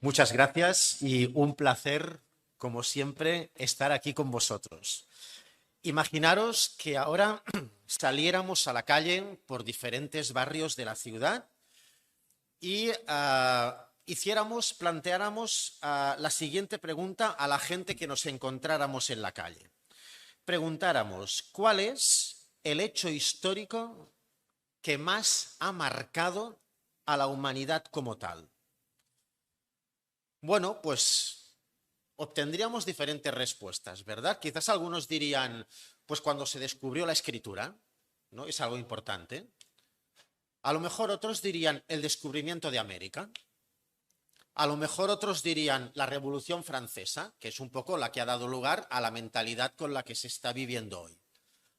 Muchas gracias y un placer, como siempre, estar aquí con vosotros. Imaginaros que ahora saliéramos a la calle por diferentes barrios de la ciudad y planteáramos la siguiente pregunta a la gente que nos encontráramos en la calle. Preguntáramos, ¿cuál es el hecho histórico que más ha marcado a la humanidad como tal? Bueno, pues obtendríamos diferentes respuestas, ¿verdad? Quizás algunos dirían, pues cuando se descubrió la escritura, ¿no? Es algo importante. A lo mejor otros dirían el descubrimiento de América. A lo mejor otros dirían la Revolución Francesa, que es un poco la que ha dado lugar a la mentalidad con la que se está viviendo hoy.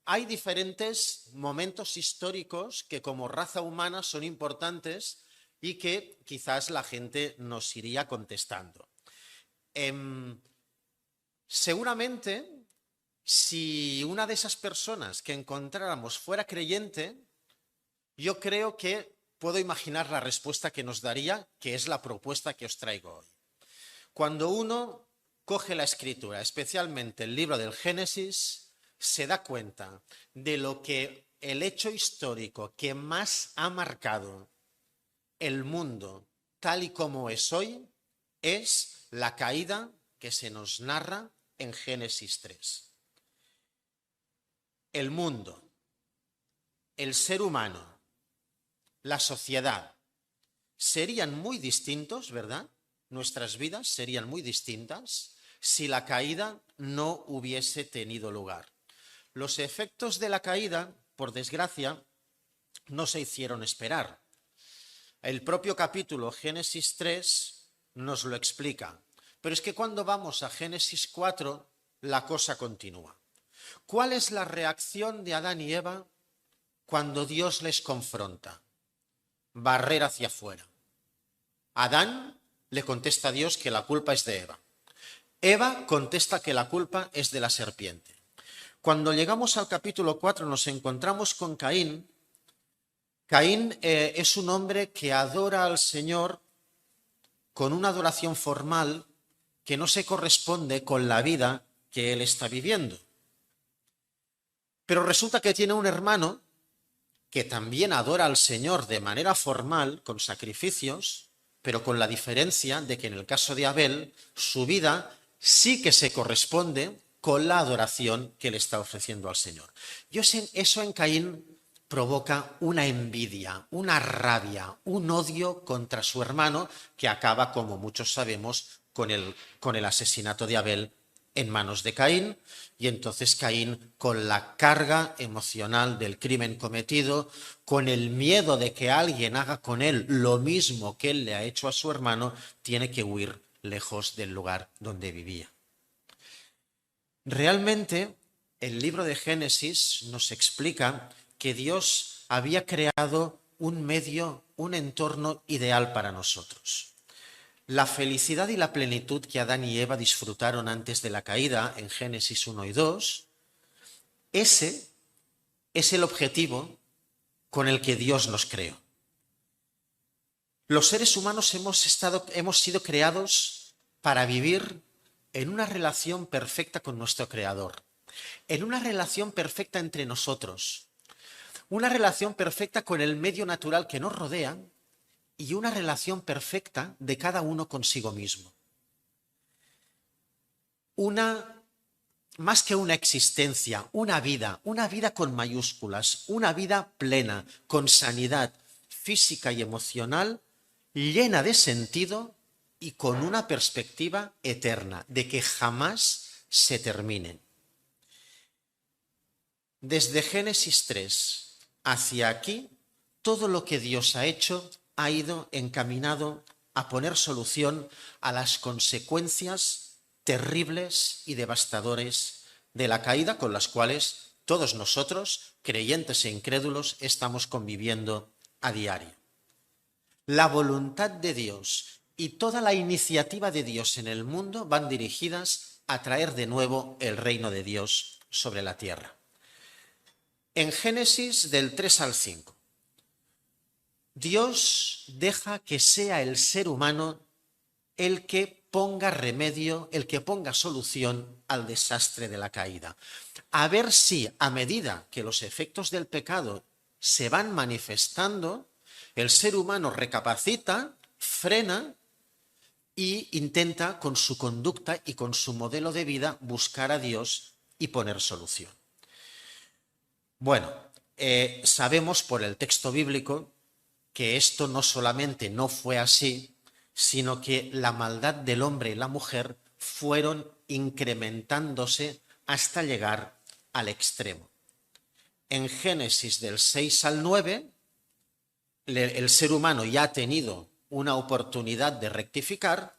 Hay diferentes momentos históricos que como raza humana son importantes y que quizás la gente nos iría contestando. Seguramente, si una de esas personas que encontráramos fuera creyente, yo creo que puedo imaginar la respuesta que nos daría, que es la propuesta que os traigo hoy. Cuando uno coge la escritura, especialmente el libro del Génesis, se da cuenta de lo que el hecho histórico que más ha marcado el mundo tal y como es hoy es la caída que se nos narra en Génesis 3. El mundo, el ser humano, la sociedad serían muy distintos, ¿verdad? Nuestras vidas serían muy distintas si la caída no hubiese tenido lugar. Los efectos de la caída, por desgracia, no se hicieron esperar. El propio capítulo Génesis 3 nos lo explica. Pero es que cuando vamos a Génesis 4, la cosa continúa. ¿Cuál es la reacción de Adán y Eva cuando Dios les confronta? Barrer hacia afuera. Adán le contesta a Dios que la culpa es de Eva. Eva contesta que la culpa es de la serpiente. Cuando llegamos al capítulo 4 nos encontramos con Caín. Caín es un hombre que adora al Señor con una adoración formal que no se corresponde con la vida que él está viviendo. Pero resulta que tiene un hermano que también adora al Señor de manera formal, con sacrificios, pero con la diferencia de que en el caso de Abel, su vida sí que se corresponde con la adoración que le está ofreciendo al Señor. Eso en Caín provoca una envidia, una rabia, un odio contra su hermano que acaba, como muchos sabemos, con el asesinato de Abel en manos de Caín, y entonces Caín, con la carga emocional del crimen cometido, con el miedo de que alguien haga con él lo mismo que él le ha hecho a su hermano, tiene que huir lejos del lugar donde vivía. Realmente, el libro de Génesis nos explica que Dios había creado un medio, un entorno ideal para nosotros. La felicidad y la plenitud que Adán y Eva disfrutaron antes de la caída en Génesis 1 y 2, ese es el objetivo con el que Dios nos creó. Los seres humanos hemos sido creados para vivir en una relación perfecta con nuestro Creador, en una relación perfecta entre nosotros, una relación perfecta con el medio natural que nos rodea y una relación perfecta de cada uno consigo mismo. Más que una existencia, una vida con mayúsculas, una vida plena, con sanidad física y emocional, llena de sentido y con una perspectiva eterna, de que jamás se termine. Desde Génesis 3 hacia aquí, todo lo que Dios ha hecho ha ido encaminado a poner solución a las consecuencias terribles y devastadoras de la caída con las cuales todos nosotros, creyentes e incrédulos, estamos conviviendo a diario. La voluntad de Dios y toda la iniciativa de Dios en el mundo van dirigidas a traer de nuevo el reino de Dios sobre la tierra. En Génesis del 3 al 5, Dios deja que sea el ser humano el que ponga remedio, el que ponga solución al desastre de la caída. A ver si a medida que los efectos del pecado se van manifestando, el ser humano recapacita, frena y intenta con su conducta y con su modelo de vida buscar a Dios y poner solución. Bueno, sabemos por el texto bíblico que esto no solamente no fue así, sino que la maldad del hombre y la mujer fueron incrementándose hasta llegar al extremo. En Génesis del 6 al 9, el ser humano ya ha tenido una oportunidad de rectificar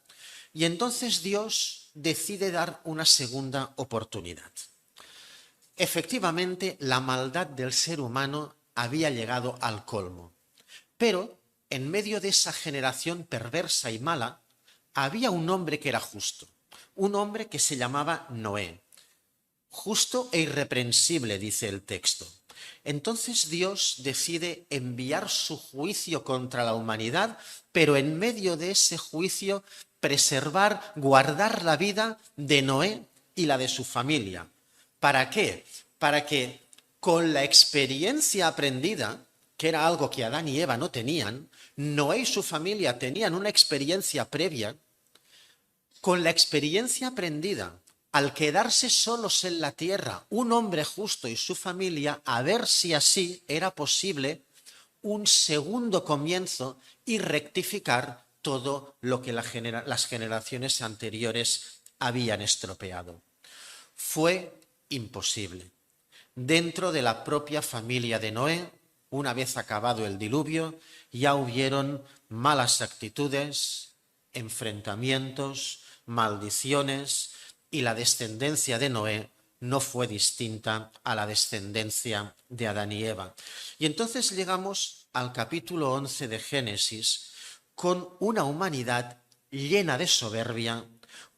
y entonces Dios decide dar una segunda oportunidad. Efectivamente, la maldad del ser humano había llegado al colmo, pero en medio de esa generación perversa y mala había un hombre que era justo, un hombre que se llamaba Noé. Justo e irreprensible, dice el texto. Entonces Dios decide enviar su juicio contra la humanidad, pero en medio de ese juicio preservar, guardar la vida de Noé y la de su familia. ¿Para qué? Para que con la experiencia aprendida, que era algo que Adán y Eva no tenían, Noé y su familia tenían una experiencia previa, con la experiencia aprendida, al quedarse solos en la tierra, un hombre justo y su familia, a ver si así era posible un segundo comienzo y rectificar todo lo que las generaciones anteriores habían estropeado. Fue imposible. Dentro de la propia familia de Noé, una vez acabado el diluvio, ya hubieron malas actitudes, enfrentamientos, maldiciones, y la descendencia de Noé no fue distinta a la descendencia de Adán y Eva. Y entonces llegamos al capítulo 11 de Génesis con una humanidad llena de soberbia,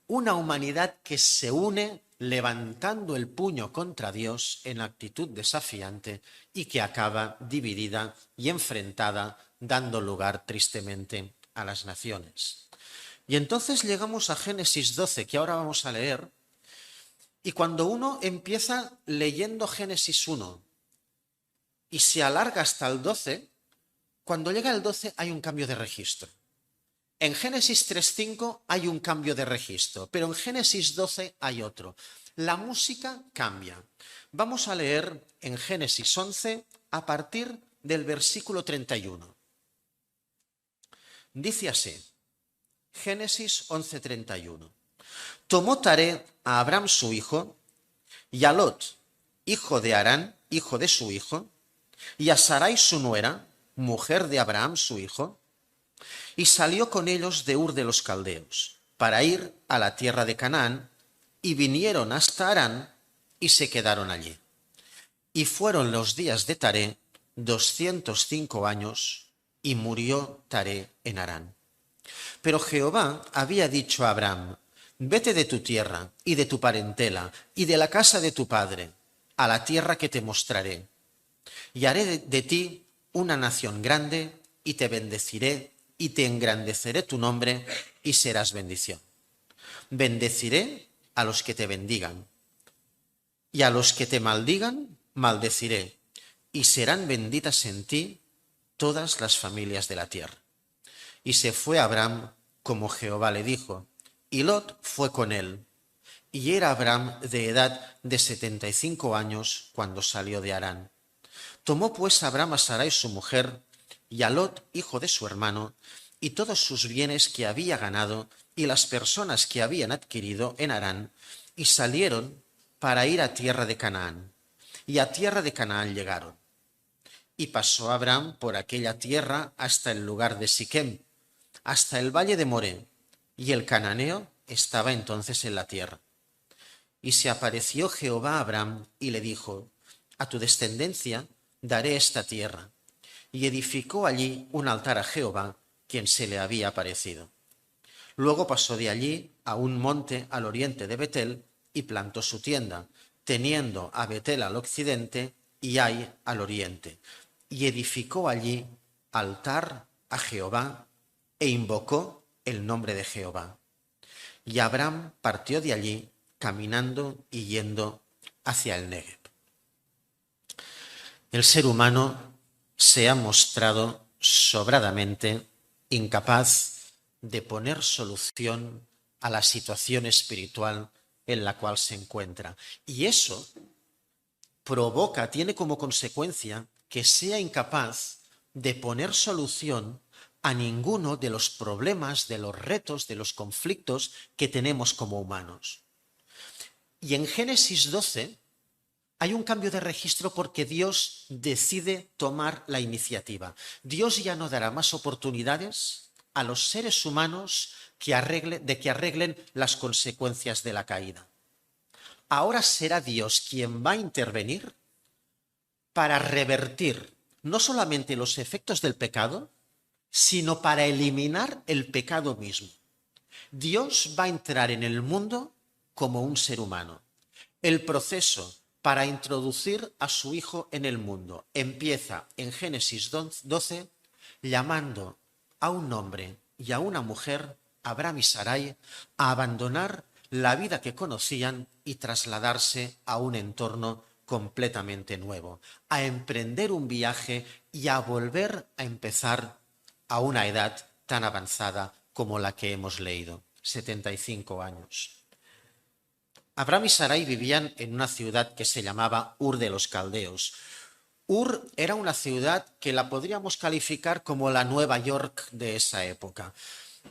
una humanidad que se une levantando el puño contra Dios en actitud desafiante y que acaba dividida y enfrentada, dando lugar tristemente a las naciones. Y entonces llegamos a Génesis 12, que ahora vamos a leer, y cuando uno empieza leyendo Génesis 1 y se alarga hasta el 12, cuando llega el 12 hay un cambio de registro. En Génesis 3:5 hay un cambio de registro, pero en Génesis 12 hay otro. La música cambia. Vamos a leer en Génesis 11 a partir del versículo 31. Dice así, Génesis 11:31. Tomó Taré a Abram su hijo, y a Lot, hijo de Harán, hijo de su hijo, y a Sarai su nuera, mujer de Abraham su hijo, y salió con ellos de Ur de los Caldeos, para ir a la tierra de Canaán, y vinieron hasta Harán, y se quedaron allí. Y fueron los días de Taré 205 años, y murió Taré en Harán. Pero Jehová había dicho a Abraham, vete de tu tierra y de tu parentela y de la casa de tu padre, a la tierra que te mostraré. Y haré de ti una nación grande, y te bendeciré, y te engrandeceré tu nombre, y serás bendición. Bendeciré a los que te bendigan, y a los que te maldigan, maldeciré, y serán benditas en ti todas las familias de la tierra. Y se fue Abraham como Jehová le dijo, y Lot fue con él. Y era Abraham de edad de 75 años cuando salió de Harán. Tomó pues Abraham a Sarai su mujer, y a Lot, hijo de su hermano, y todos sus bienes que había ganado, y las personas que habían adquirido en Harán, y salieron para ir a tierra de Canaán. Y a tierra de Canaán llegaron. Y pasó Abraham por aquella tierra hasta el lugar de Siquem, hasta el valle de Moré, y el cananeo estaba entonces en la tierra. Y se apareció Jehová a Abraham y le dijo, a tu descendencia daré esta tierra. Y edificó allí un altar a Jehová, quien se le había aparecido. Luego pasó de allí a un monte al oriente de Betel y plantó su tienda, teniendo a Betel al occidente y Ai al oriente. Y edificó allí altar a Jehová e invocó el nombre de Jehová. Y Abraham partió de allí caminando y yendo hacia el Negev. El ser humano se ha mostrado sobradamente incapaz de poner solución a la situación espiritual en la cual se encuentra. Y eso tiene como consecuencia que sea incapaz de poner solución a ninguno de los problemas, de los retos, de los conflictos que tenemos como humanos. Y en Génesis 12 hay un cambio de registro porque Dios decide tomar la iniciativa. Dios ya no dará más oportunidades a los seres humanos de que arreglen las consecuencias de la caída. Ahora será Dios quien va a intervenir para revertir no solamente los efectos del pecado, sino para eliminar el pecado mismo. Dios va a entrar en el mundo como un ser humano. El proceso para introducir a su Hijo en el mundo empieza en Génesis 12 llamando a un hombre y a una mujer, Abraham y Sarai, a abandonar la vida que conocían y trasladarse a un entorno completamente nuevo, a emprender un viaje y a volver a empezar a una edad tan avanzada como la que hemos leído, 75 años. Abraham y Sarai vivían en una ciudad que se llamaba Ur de los Caldeos. Ur era una ciudad que la podríamos calificar como la Nueva York de esa época.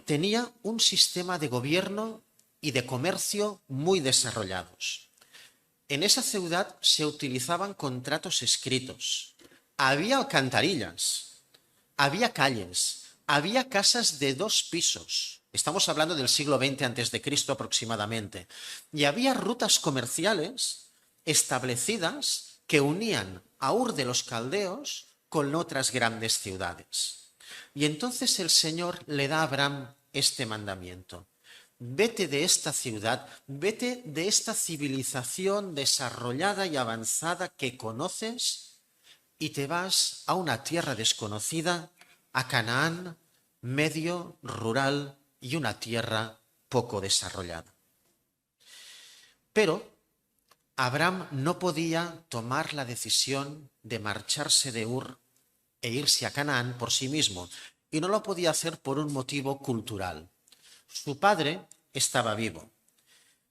Tenía un sistema de gobierno y de comercio muy desarrollados. En esa ciudad se utilizaban contratos escritos. Había alcantarillas, había calles, había casas de 2 pisos. Estamos hablando del siglo XX a.C. aproximadamente. Y había rutas comerciales establecidas que unían a Ur de los Caldeos con otras grandes ciudades. Y entonces el Señor le da a Abraham este mandamiento. Vete de esta ciudad, vete de esta civilización desarrollada y avanzada que conoces y te vas a una tierra desconocida, a Canaán, medio rural y una tierra poco desarrollada. Pero Abraham no podía tomar la decisión de marcharse de Ur e irse a Canaán por sí mismo, y no lo podía hacer por un motivo cultural. Su padre estaba vivo.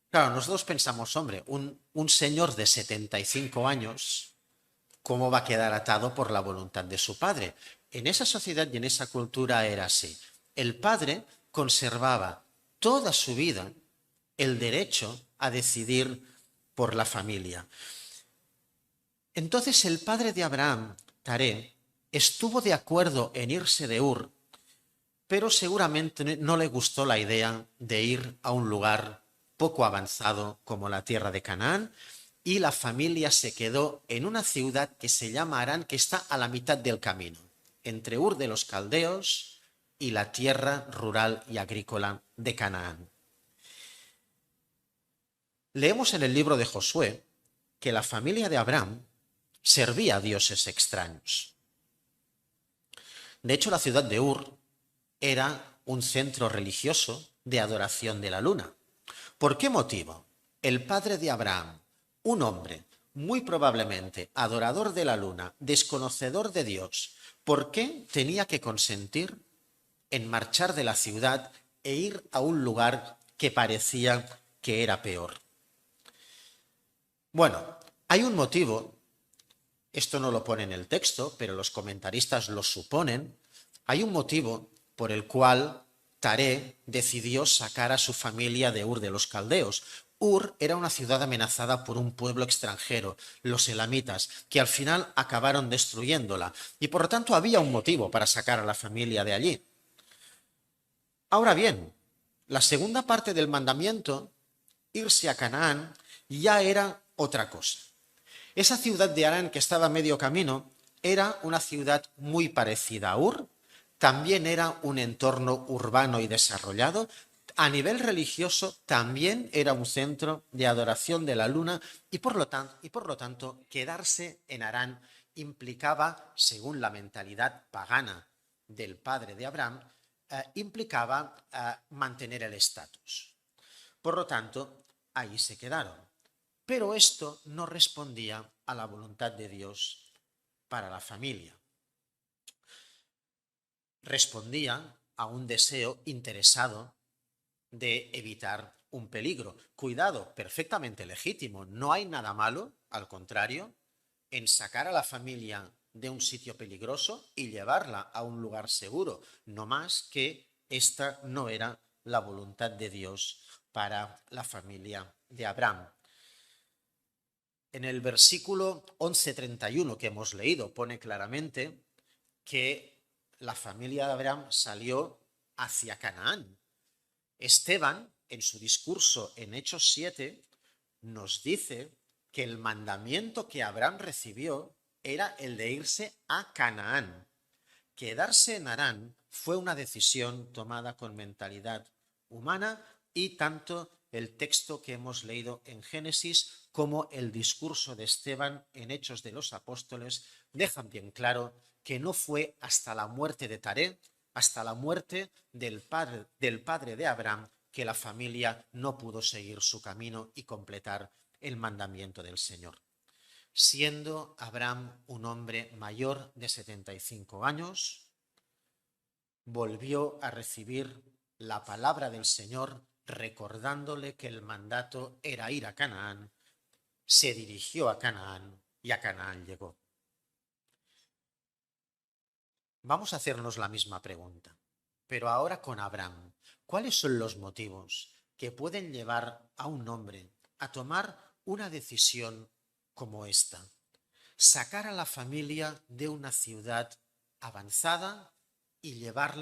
Claro, nosotros pensamos, hombre, un señor de 75 años, ¿cómo va a quedar atado por la voluntad de su padre? En esa sociedad y en esa cultura era así. El padre conservaba toda su vida el derecho a decidir por la familia. Entonces el padre de Abraham, Taré, estuvo de acuerdo en irse de Ur, pero seguramente no le gustó la idea de ir a un lugar poco avanzado como la tierra de Canaán, y la familia se quedó en una ciudad que se llama Harán, que está a la mitad del camino, entre Ur de los Caldeos y la tierra rural y agrícola de Canaán. Leemos en el libro de Josué que la familia de Abraham servía a dioses extraños. De hecho, la ciudad de Ur era un centro religioso de adoración de la luna. ¿Por qué motivo? El padre de Abraham, un hombre muy probablemente adorador de la luna, desconocedor de Dios, ¿por qué tenía que consentir en marchar de la ciudad e ir a un lugar que parecía que era peor? Bueno, hay un motivo, esto no lo pone en el texto, pero los comentaristas lo suponen, hay un motivo por el cual Taré decidió sacar a su familia de Ur de los Caldeos. Ur era una ciudad amenazada por un pueblo extranjero, los elamitas, que al final acabaron destruyéndola, y por lo tanto había un motivo para sacar a la familia de allí. Ahora bien, la segunda parte del mandamiento, irse a Canaán, ya era otra cosa. Esa ciudad de Harán, que estaba a medio camino, era una ciudad muy parecida a Ur. También era un entorno urbano y desarrollado. A nivel religioso también era un centro de adoración de la luna, y por lo tanto quedarse en Harán implicaba, según la mentalidad pagana del padre de Abraham, implicaba mantener el estatus. Por lo tanto, ahí se quedaron. Pero esto no respondía a la voluntad de Dios para la familia. Respondía a un deseo interesado de evitar un peligro. Cuidado, perfectamente legítimo. No hay nada malo, al contrario, en sacar a la familia de un sitio peligroso y llevarla a un lugar seguro. No más que esta no era la voluntad de Dios para la familia de Abraham. En el versículo 11:31 que hemos leído pone claramente que la familia de Abraham salió hacia Canaán. Esteban, en su discurso en Hechos 7, nos dice que el mandamiento que Abraham recibió era el de irse a Canaán. Quedarse en Harán fue una decisión tomada con mentalidad humana y tanto el texto que hemos leído en Génesis como el discurso de Esteban en Hechos de los Apóstoles dejan bien claro que no fue hasta la muerte de Taré, hasta la muerte del padre de Abraham, que la familia no pudo seguir su camino y completar el mandamiento del Señor. Siendo Abraham un hombre mayor de 75 años, volvió a recibir la palabra del Señor, recordándole que el mandato era ir a Canaán. Se dirigió a Canaán y a Canaán llegó. Vamos a hacernos la misma pregunta, pero ahora con Abraham. ¿Cuáles son los motivos que pueden llevar a un hombre a tomar una decisión como esta? Sacar a la familia de una ciudad avanzada y llevar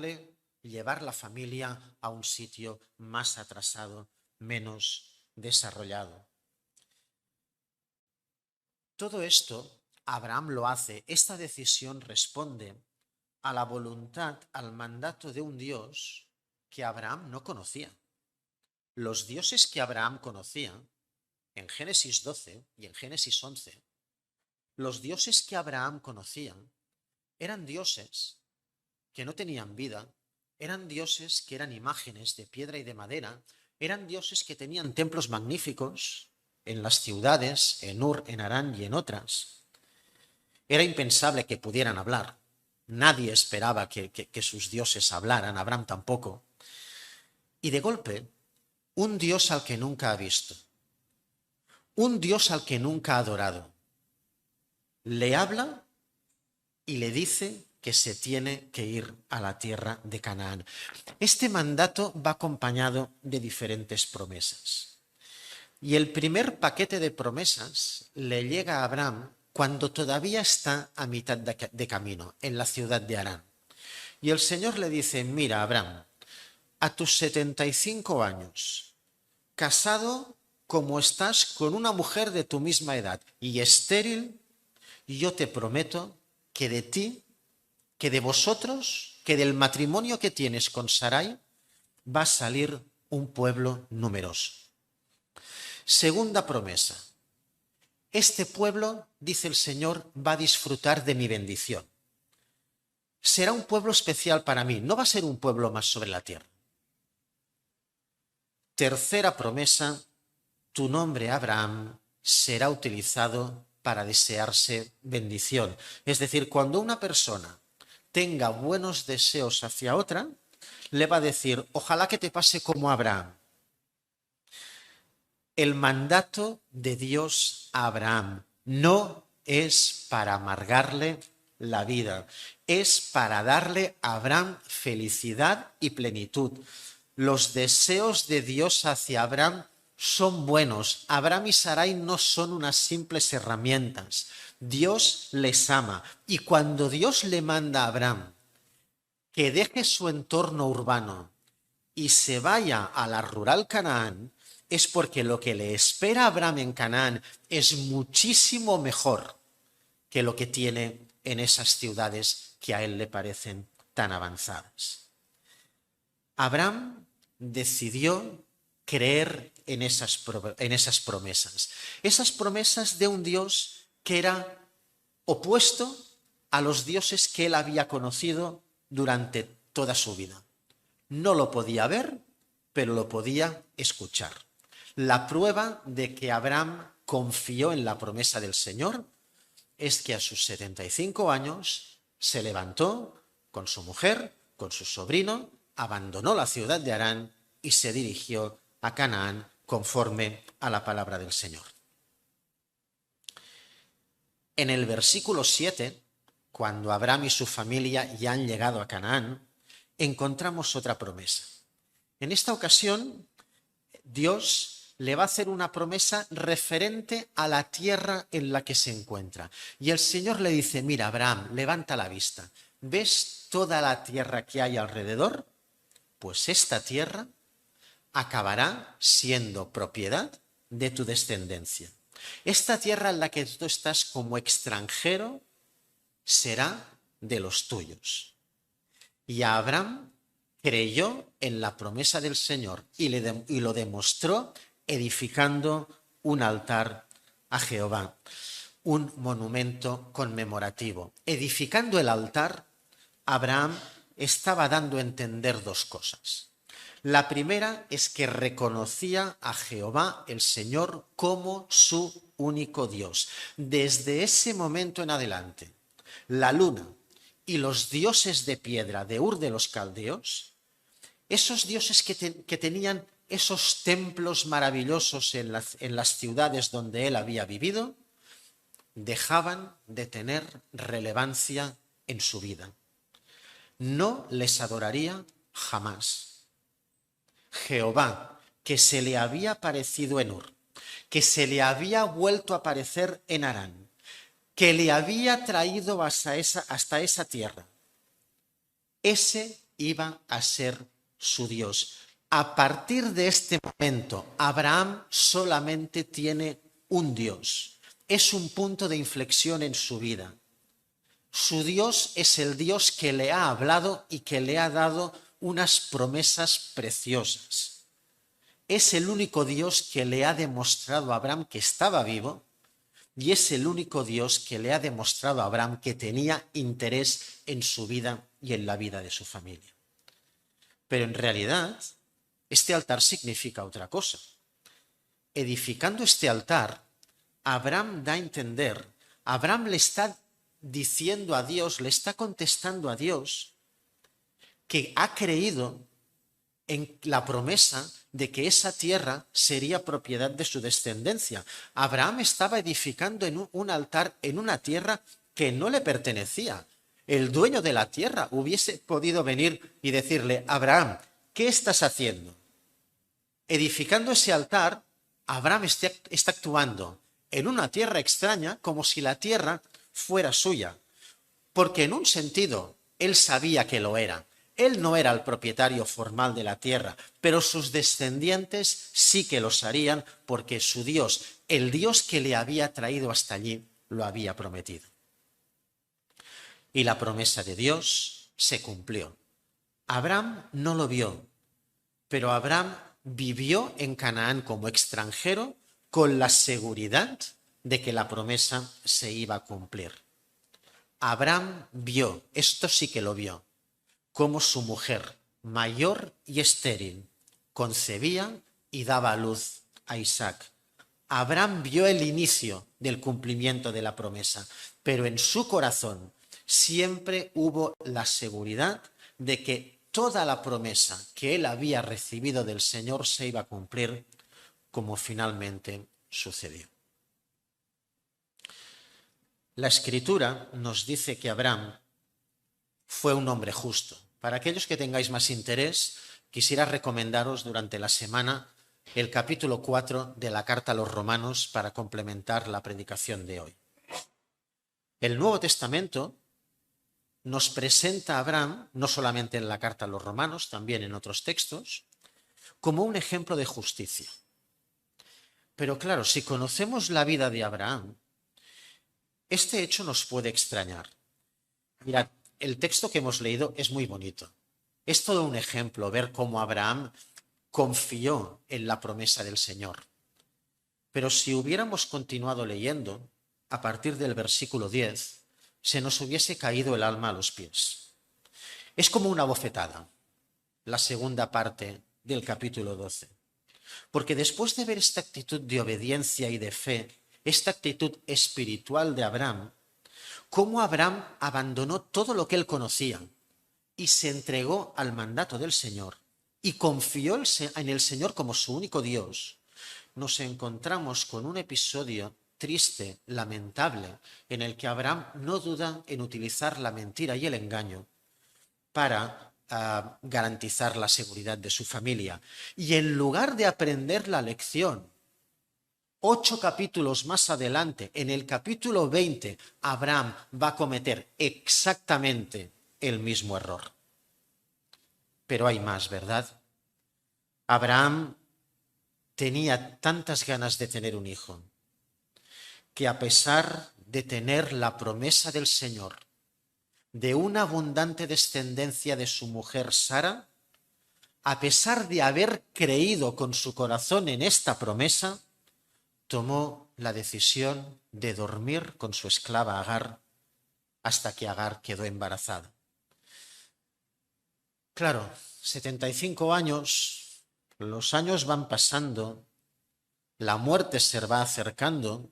la familia a un sitio más atrasado, menos desarrollado. Todo esto, Abraham lo hace. Esta decisión responde a la voluntad, al mandato de un Dios que Abraham no conocía. Los dioses que Abraham conocía, en Génesis 12 y en Génesis 11, los dioses que Abraham conocía eran dioses que no tenían vida, eran dioses que eran imágenes de piedra y de madera, eran dioses que tenían templos magníficos en las ciudades, en Ur, en Harán y en otras. Era impensable que pudieran hablar. Nadie esperaba que sus dioses hablaran, Abraham tampoco. Y de golpe, un Dios al que nunca ha visto, un Dios al que nunca ha adorado, le habla y le dice que se tiene que ir a la tierra de Canaán. Este mandato va acompañado de diferentes promesas. Y el primer paquete de promesas le llega a Abraham cuando todavía está a mitad de camino, en la ciudad de Harán. Y el Señor le dice: mira, Abraham, a tus 75 años, casado como estás con una mujer de tu misma edad y estéril, yo te prometo que de ti, que de vosotros, que del matrimonio que tienes con Sarai, va a salir un pueblo numeroso. Segunda promesa. Este pueblo, dice el Señor, va a disfrutar de mi bendición. Será un pueblo especial para mí, no va a ser un pueblo más sobre la tierra. Tercera promesa, tu nombre, Abraham, será utilizado para desearse bendición. Es decir, cuando una persona tenga buenos deseos hacia otra, le va a decir: ojalá que te pase como Abraham. El mandato de Dios a Abraham no es para amargarle la vida, es para darle a Abraham felicidad y plenitud. Los deseos de Dios hacia Abraham son buenos. Abraham y Sarai no son unas simples herramientas. Dios les ama. Y cuando Dios le manda a Abraham que deje su entorno urbano y se vaya a la rural Canaán, es porque lo que le espera a Abraham en Canaán es muchísimo mejor que lo que tiene en esas ciudades que a él le parecen tan avanzadas. Abraham decidió creer en esas promesas. Esas promesas de un Dios que era opuesto a los dioses que él había conocido durante toda su vida. No lo podía ver, pero lo podía escuchar. La prueba de que Abraham confió en la promesa del Señor es que a sus 75 años se levantó con su mujer, con su sobrino, abandonó la ciudad de Harán y se dirigió a Canaán conforme a la palabra del Señor. En el versículo 7, cuando Abraham y su familia ya han llegado a Canaán, encontramos otra promesa. En esta ocasión, Dios le va a hacer una promesa referente a la tierra en la que se encuentra. Y el Señor le dice, mira, Abraham, levanta la vista. ¿Ves toda la tierra que hay alrededor? Pues esta tierra acabará siendo propiedad de tu descendencia. Esta tierra en la que tú estás como extranjero será de los tuyos. Y Abraham creyó en la promesa del Señor y lo demostró edificando un altar a Jehová, un monumento conmemorativo. Edificando el altar, Abraham estaba dando a entender dos cosas. La primera es que reconocía a Jehová, el Señor, como su único Dios. Desde ese momento en adelante, la luna y los dioses de piedra de Ur de los Caldeos, esos dioses que tenían esos templos maravillosos en las ciudades donde él había vivido, dejaban de tener relevancia en su vida. No les adoraría jamás. Jehová, que se le había aparecido en Ur, que se le había vuelto a aparecer en Harán, que le había traído hasta esa tierra, ese iba a ser su Dios. A partir de este momento, Abraham solamente tiene un Dios. Es un punto de inflexión en su vida. Su Dios es el Dios que le ha hablado y que le ha dado unas promesas preciosas. Es el único Dios que le ha demostrado a Abraham que estaba vivo y es el único Dios que le ha demostrado a Abraham que tenía interés en su vida y en la vida de su familia. Pero en realidad, este altar significa otra cosa. Edificando este altar, Abraham da a entender, Abraham le está diciendo a Dios, le está contestando a Dios que ha creído en la promesa de que esa tierra sería propiedad de su descendencia. Abraham estaba edificando en un altar en una tierra que no le pertenecía. El dueño de la tierra hubiese podido venir y decirle, Abraham, ¿qué estás haciendo? Edificando ese altar, Abraham está actuando en una tierra extraña como si la tierra fuera suya, porque en un sentido él sabía que lo era. Él no era el propietario formal de la tierra, pero sus descendientes sí que lo harían porque su Dios, el Dios que le había traído hasta allí, lo había prometido. Y la promesa de Dios se cumplió. Abraham no lo vio, pero Abraham vivió en Canaán como extranjero con la seguridad de que la promesa se iba a cumplir. Abraham vio, esto sí que lo vio, cómo su mujer, mayor y estéril, concebía y daba a luz a Isaac. Abraham vio el inicio del cumplimiento de la promesa, pero en su corazón siempre hubo la seguridad de que toda la promesa que él había recibido del Señor se iba a cumplir, como finalmente sucedió. La Escritura nos dice que Abraham fue un hombre justo. Para aquellos que tengáis más interés, quisiera recomendaros durante la semana el capítulo 4 de la carta a los Romanos para complementar la predicación de hoy. El Nuevo Testamento nos presenta a Abraham, no solamente en la carta a los Romanos, también en otros textos, como un ejemplo de justicia. Pero claro, si conocemos la vida de Abraham, este hecho nos puede extrañar. Mirad, el texto que hemos leído es muy bonito. Es todo un ejemplo ver cómo Abraham confió en la promesa del Señor. Pero si hubiéramos continuado leyendo, a partir del versículo 10, se nos hubiese caído el alma a los pies. Es como una bofetada. la segunda parte del capítulo 12. Porque después de ver esta actitud de obediencia y de fe, esta actitud espiritual de Abraham, cómo Abraham abandonó todo lo que él conocía y se entregó al mandato del Señor y confió en el Señor como su único Dios, nos encontramos con un episodio triste, lamentable, en el que Abraham no duda en utilizar la mentira y el engaño para garantizar la seguridad de su familia. Y en lugar de aprender la lección, 8 capítulos más adelante, en el capítulo 20, Abraham va a cometer exactamente el mismo error. Pero hay más, ¿verdad? Abraham tenía tantas ganas de tener un hijo, que a pesar de tener la promesa del Señor de una abundante descendencia de su mujer Sara, a pesar de haber creído con su corazón en esta promesa, tomó la decisión de dormir con su esclava Agar hasta que Agar quedó embarazada. Claro, 75 años, los años van pasando, la muerte se va acercando,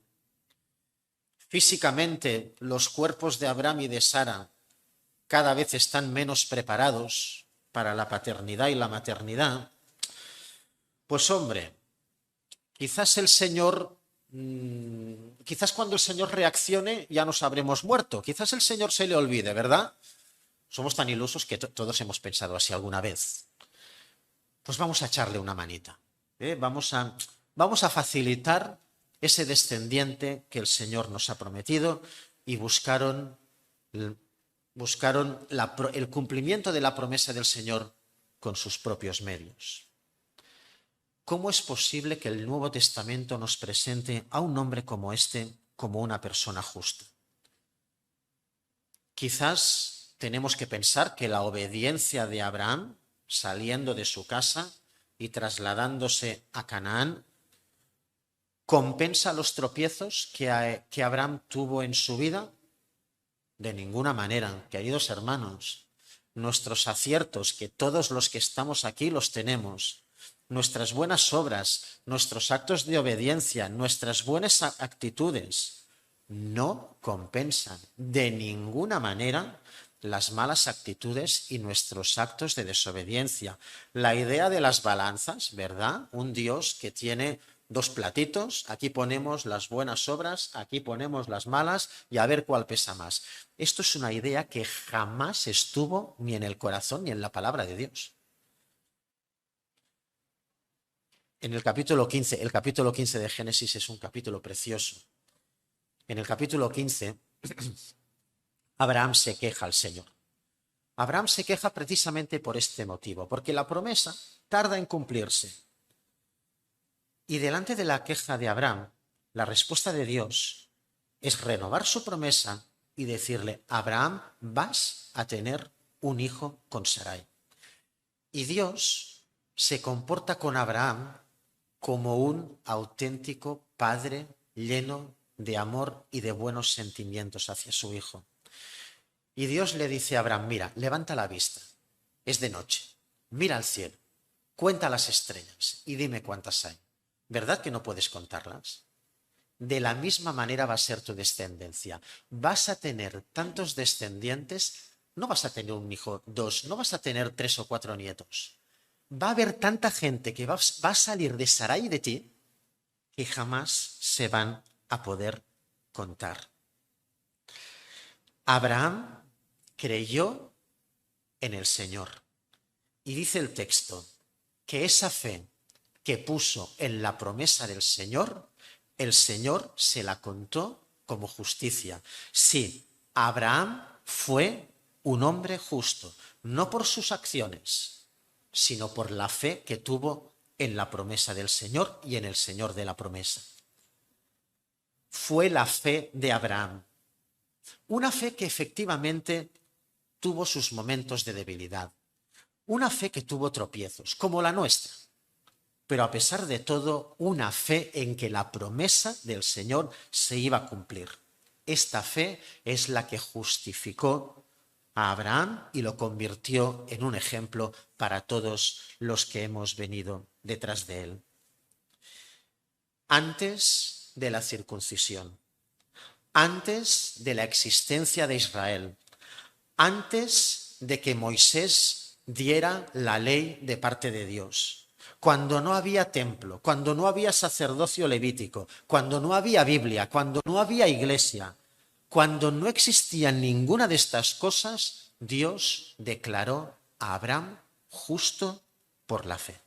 físicamente los cuerpos de Abraham y de Sara cada vez están menos preparados para la paternidad y la maternidad. Pues hombre, quizás el Señor, quizás cuando el Señor reaccione ya nos habremos muerto, quizás el Señor se le olvide, ¿verdad? Somos tan ilusos que todos hemos pensado así alguna vez. Pues vamos a echarle una manita, ¿eh? Vamos a facilitar ese descendiente que el Señor nos ha prometido, y buscaron el cumplimiento de la promesa del Señor con sus propios medios. ¿Cómo es posible que el Nuevo Testamento nos presente a un hombre como este como una persona justa? Quizás tenemos que pensar que la obediencia de Abraham, saliendo de su casa y trasladándose a Canaán, ¿compensa los tropiezos que Abraham tuvo en su vida? De ninguna manera, queridos hermanos. Nuestros aciertos, que todos los que estamos aquí los tenemos, nuestras buenas obras, nuestros actos de obediencia, nuestras buenas actitudes, no compensan de ninguna manera las malas actitudes y nuestros actos de desobediencia. La idea de las balanzas, ¿verdad? Un Dios que tiene 2 platitos, aquí ponemos las buenas obras, aquí ponemos las malas, y a ver cuál pesa más. Esto es una idea que jamás estuvo ni en el corazón ni en la palabra de Dios. En el capítulo 15 de Génesis es un capítulo precioso. En el capítulo 15, Abraham se queja al Señor. Abraham se queja precisamente por este motivo, porque la promesa tarda en cumplirse. Y delante de la queja de Abraham, la respuesta de Dios es renovar su promesa y decirle: Abraham, vas a tener un hijo con Sarai. Y Dios se comporta con Abraham como un auténtico padre lleno de amor y de buenos sentimientos hacia su hijo. Y Dios le dice a Abraham: mira, levanta la vista, es de noche, mira al cielo, cuenta las estrellas y dime cuántas hay. ¿Verdad que no puedes contarlas? De la misma manera va a ser tu descendencia. Vas a tener tantos descendientes, no vas a tener un hijo, 2, no vas a tener 3 o 4 nietos. Va a haber tanta gente que va a salir de Sarai y de ti que jamás se van a poder contar. Abraham creyó en el Señor. Y dice el texto que esa fe que puso en la promesa del Señor, el Señor se la contó como justicia. Sí, Abraham fue un hombre justo, no por sus acciones, sino por la fe que tuvo en la promesa del Señor y en el Señor de la promesa. Fue la fe de Abraham. Una fe que efectivamente tuvo sus momentos de debilidad. Una fe que tuvo tropiezos, como la nuestra. Pero a pesar de todo, una fe en que la promesa del Señor se iba a cumplir. Esta fe es la que justificó a Abraham y lo convirtió en un ejemplo para todos los que hemos venido detrás de él. Antes de la circuncisión, antes de la existencia de Israel, antes de que Moisés diera la ley de parte de Dios, cuando no había templo, cuando no había sacerdocio levítico, cuando no había Biblia, cuando no había iglesia, cuando no existía ninguna de estas cosas, Dios declaró a Abraham justo por la fe.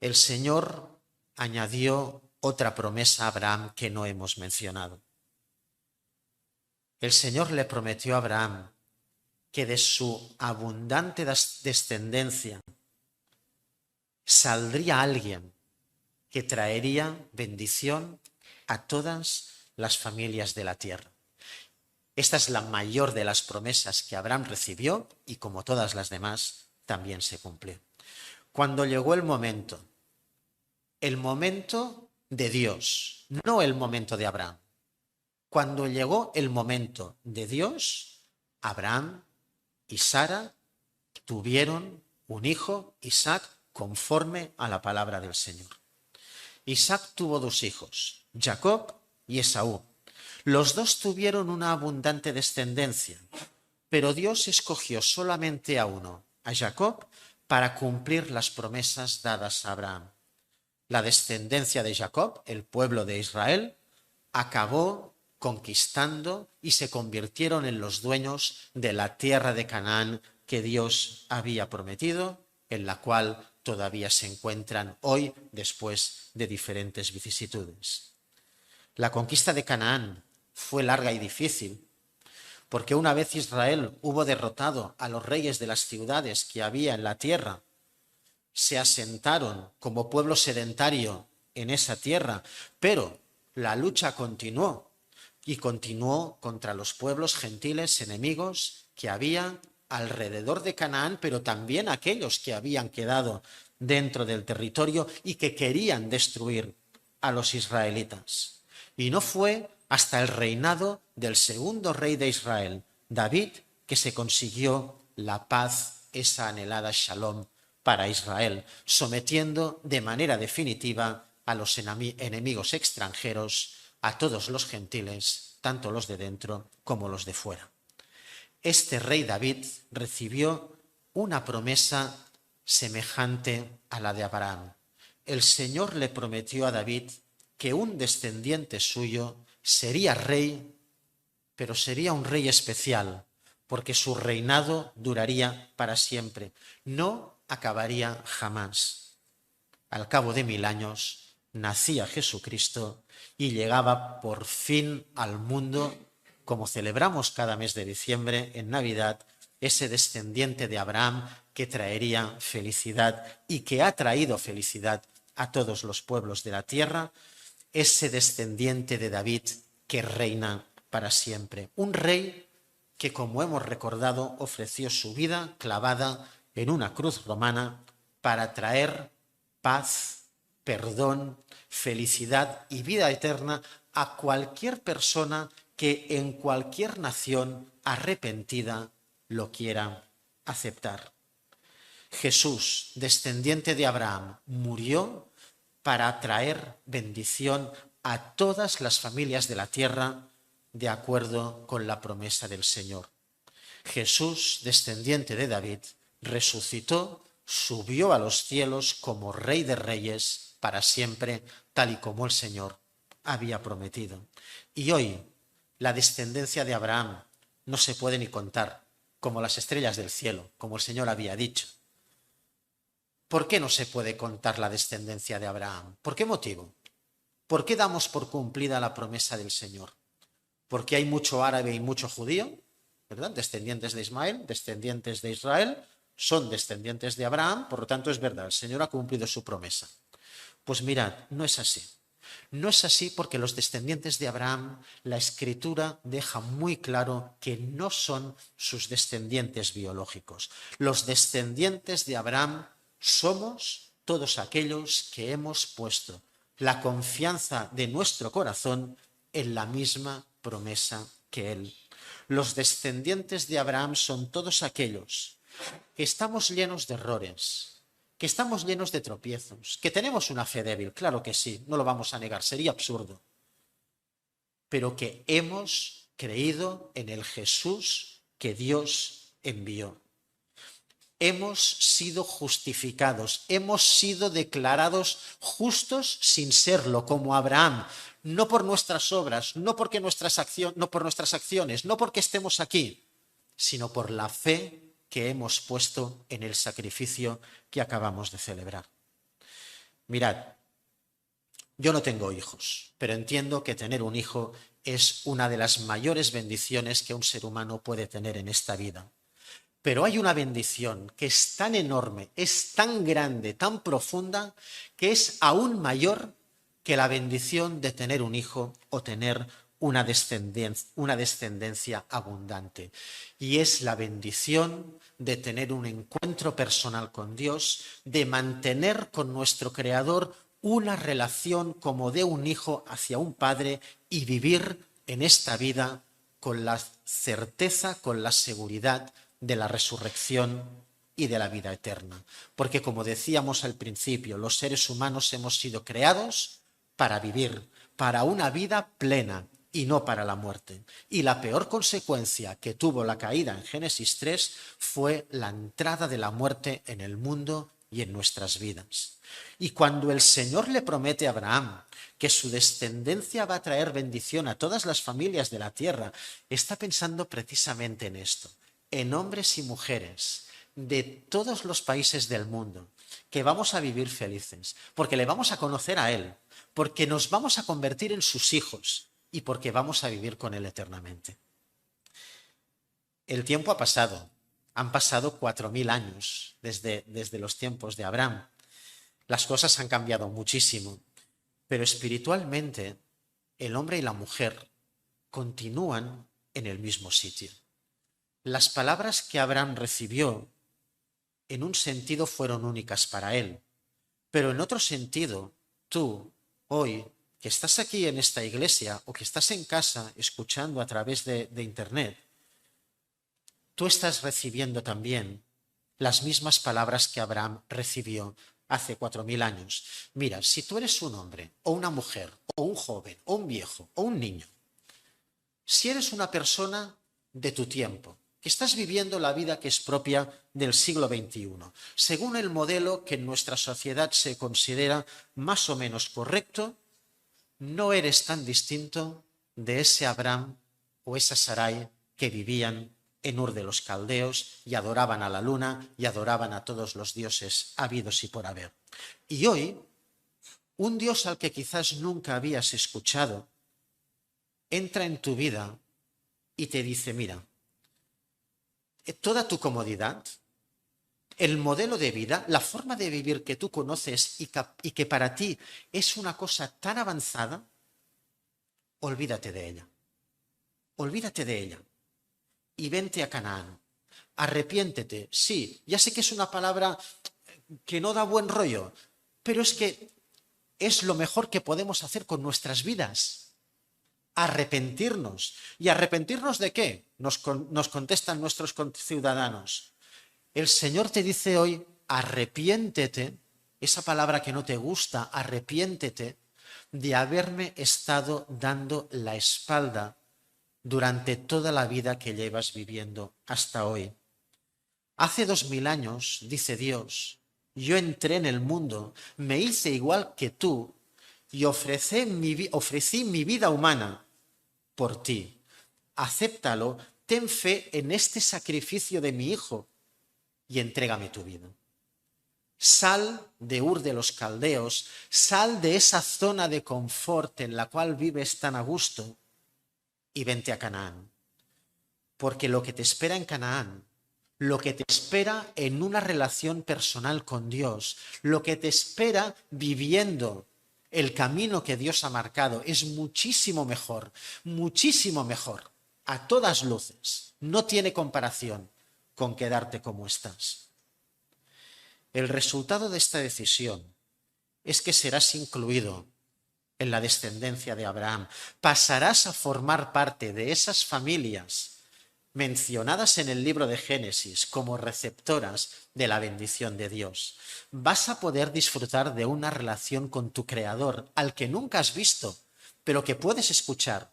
El Señor añadió otra promesa a Abraham que no hemos mencionado. El Señor le prometió a Abraham que de su abundante descendencia saldría alguien que traería bendición a todas las familias de la tierra. Esta es la mayor de las promesas que Abraham recibió y, como todas las demás, también se cumplió. Cuando llegó el momento de Dios, no el momento de Abraham. Cuando llegó el momento de Dios, Abraham y Sara tuvieron un hijo, Isaac, conforme a la palabra del Señor. Isaac tuvo dos hijos, Jacob y Esaú. Los dos tuvieron una abundante descendencia, pero Dios escogió solamente a uno, a Jacob, para cumplir las promesas dadas a Abraham. La descendencia de Jacob, el pueblo de Israel, acabó conquistando y se convirtieron en los dueños de la tierra de Canaán que Dios había prometido, en la cual todavía se encuentran hoy después de diferentes vicisitudes. La conquista de Canaán fue larga y difícil, porque una vez Israel hubo derrotado a los reyes de las ciudades que había en la tierra, se asentaron como pueblo sedentario en esa tierra, pero la lucha continuó y continuó contra los pueblos gentiles enemigos que había alrededor de Canaán, pero también aquellos que habían quedado dentro del territorio y que querían destruir a los israelitas. Y no fue hasta el reinado del segundo rey de Israel, David, que se consiguió la paz, esa anhelada Shalom para Israel, sometiendo de manera definitiva a los enemigos extranjeros, a todos los gentiles, tanto los de dentro como los de fuera. Este rey David recibió una promesa semejante a la de Abraham. El Señor le prometió a David que un descendiente suyo sería rey, pero sería un rey especial, porque su reinado duraría para siempre, no acabaría jamás. Al cabo de 1000 años nacía Jesucristo y llegaba por fin al mundo, como celebramos cada mes de diciembre en Navidad, ese descendiente de Abraham que traería felicidad y que ha traído felicidad a todos los pueblos de la tierra, ese descendiente de David que reina para siempre. Un rey que, como hemos recordado, ofreció su vida clavada en una cruz romana para traer paz, perdón, felicidad y vida eterna a cualquier persona que en cualquier nación arrepentida lo quiera aceptar. Jesús, descendiente de Abraham, murió para traer bendición a todas las familias de la tierra de acuerdo con la promesa del Señor. Jesús, descendiente de David, resucitó, subió a los cielos como Rey de Reyes para siempre, tal y como el Señor había prometido. Y hoy la descendencia de Abraham no se puede ni contar, como las estrellas del cielo, como el Señor había dicho. ¿Por qué no se puede contar la descendencia de Abraham? ¿Por qué motivo? ¿Por qué damos por cumplida la promesa del Señor? ¿Porque hay mucho árabe y mucho judío? ¿Verdad? Descendientes de Ismael, descendientes de Israel, son descendientes de Abraham, por lo tanto es verdad, el Señor ha cumplido su promesa. Pues mirad, no es así. No es así porque los descendientes de Abraham, la Escritura deja muy claro que no son sus descendientes biológicos. Los descendientes de Abraham somos todos aquellos que hemos puesto la confianza de nuestro corazón en la misma promesa que él. Los descendientes de Abraham son todos aquellos que estamos llenos de errores, que estamos llenos de tropiezos, que tenemos una fe débil, claro que sí, no lo vamos a negar, sería absurdo, pero que hemos creído en el Jesús que Dios envió. Hemos sido justificados, hemos sido declarados justos sin serlo, como Abraham, no por nuestras obras, no por nuestras acciones, no porque estemos aquí, sino por la fe que hemos puesto en el sacrificio que acabamos de celebrar. Mirad, yo no tengo hijos, pero entiendo que tener un hijo es una de las mayores bendiciones que un ser humano puede tener en esta vida. Pero hay una bendición que es tan enorme, es tan grande, tan profunda, que es aún mayor que la bendición de tener un hijo o tener una descendencia abundante. Y es la bendición de tener un encuentro personal con Dios, de mantener con nuestro Creador una relación como de un hijo hacia un padre y vivir en esta vida con la certeza, con la seguridad de la resurrección y de la vida eterna. Porque como decíamos al principio, los seres humanos hemos sido creados para vivir, para una vida plena y no para la muerte. Y la peor consecuencia que tuvo la caída en Génesis 3 fue la entrada de la muerte en el mundo y en nuestras vidas. Y cuando el Señor le promete a Abraham que su descendencia va a traer bendición a todas las familias de la tierra, está pensando precisamente en esto, en hombres y mujeres de todos los países del mundo, que vamos a vivir felices, porque le vamos a conocer a Él, porque nos vamos a convertir en sus hijos y porque vamos a vivir con Él eternamente. El tiempo ha pasado, han pasado 4000 años desde los tiempos de Abraham. Las cosas han cambiado muchísimo, pero espiritualmente el hombre y la mujer continúan en el mismo sitio. Las palabras que Abraham recibió en un sentido fueron únicas para él, pero en otro sentido, tú, hoy, que estás aquí en esta iglesia o que estás en casa escuchando a través de internet, tú estás recibiendo también las mismas palabras que Abraham recibió hace 4000 años. Mira, si tú eres un hombre o una mujer o un joven o un viejo o un niño, si eres una persona de tu tiempo, que estás viviendo la vida que es propia del siglo XXI, según el modelo que en nuestra sociedad se considera más o menos correcto, no eres tan distinto de ese Abraham o esa Sarai que vivían en Ur de los Caldeos y adoraban a la luna y adoraban a todos los dioses habidos y por haber. Y hoy, un Dios al que quizás nunca habías escuchado, entra en tu vida y te dice, mira, toda tu comodidad, el modelo de vida, la forma de vivir que tú conoces y que para ti es una cosa tan avanzada, olvídate de ella. Olvídate de ella y vente a Canaán. Arrepiéntete. Sí, ya sé que es una palabra que no da buen rollo, pero es que es lo mejor que podemos hacer con nuestras vidas. Arrepentirnos. ¿Y arrepentirnos de qué? Nos contestan nuestros ciudadanos. El Señor te dice hoy, arrepiéntete, esa palabra que no te gusta, arrepiéntete de haberme estado dando la espalda durante toda la vida que llevas viviendo hasta hoy. Hace 2000 años, dice Dios, yo entré en el mundo, me hice igual que tú y ofrecí mi vida humana por ti. Acéptalo, ten fe en este sacrificio de mi Hijo y entrégame tu vida. Sal de Ur de los Caldeos, sal de esa zona de confort en la cual vives tan a gusto y vente a Canaán. Porque lo que te espera en Canaán, lo que te espera en una relación personal con Dios, lo que te espera viviendo el camino que Dios ha marcado es muchísimo mejor, a todas luces. No tiene comparación con quedarte como estás. El resultado de esta decisión es que serás incluido en la descendencia de Abraham. Pasarás a formar parte de esas familias mencionadas en el libro de Génesis como receptoras de la bendición de Dios. Vas a poder disfrutar de una relación con tu Creador, al que nunca has visto, pero que puedes escuchar,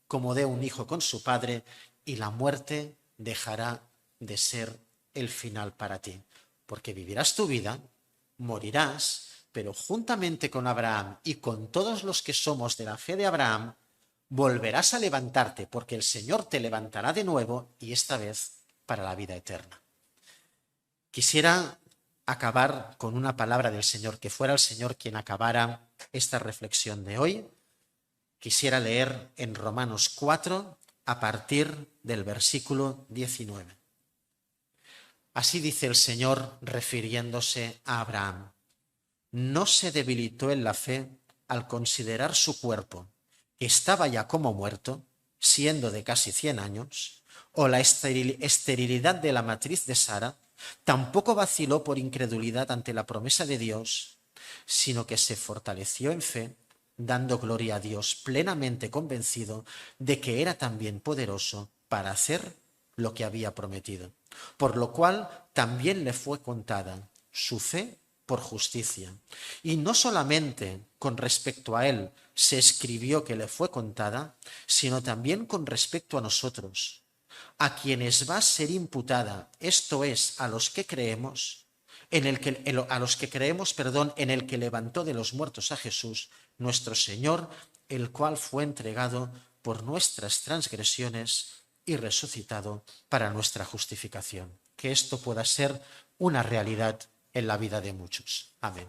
como de un hijo con su padre, y la muerte dejará de ser el final para ti, porque vivirás tu vida, morirás, pero juntamente con Abraham y con todos los que somos de la fe de Abraham, volverás a levantarte, porque el Señor te levantará de nuevo, y esta vez para la vida eterna. Quisiera acabar con una palabra del Señor, que fuera el Señor quien acabara esta reflexión de hoy. Quisiera leer en Romanos 4, a partir del versículo 19. Así dice el Señor refiriéndose a Abraham: no se debilitó en la fe al considerar su cuerpo, que estaba ya como muerto, siendo de casi 100 años, o la esterilidad de la matriz de Sara. Tampoco vaciló por incredulidad ante la promesa de Dios, sino que se fortaleció en fe, dando gloria a Dios, plenamente convencido de que era también poderoso para hacer lo que había prometido. Por lo cual también le fue contada su fe por justicia. Y no solamente con respecto a él se escribió que le fue contada, sino también con respecto a nosotros, a quienes va a ser imputada, esto es, a los que creemos, en el que levantó de los muertos a Jesús, nuestro Señor, el cual fue entregado por nuestras transgresiones y resucitado para nuestra justificación. Que esto pueda ser una realidad en la vida de muchos. Amén.